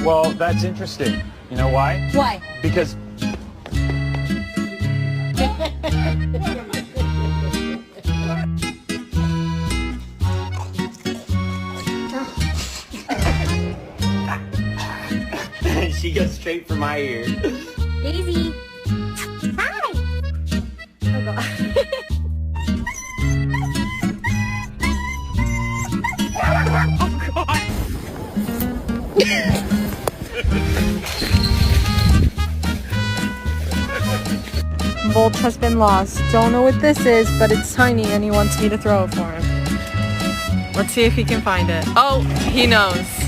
Well, that's interesting. You know why? Why? Because she goes straight for my ear. Daisy. Hi. Oh God. Oh God. Bolt has been lost. Don't know what this is, but it's tiny and he wants me to throw it for him. Let's see if he can find it. Oh, he knows.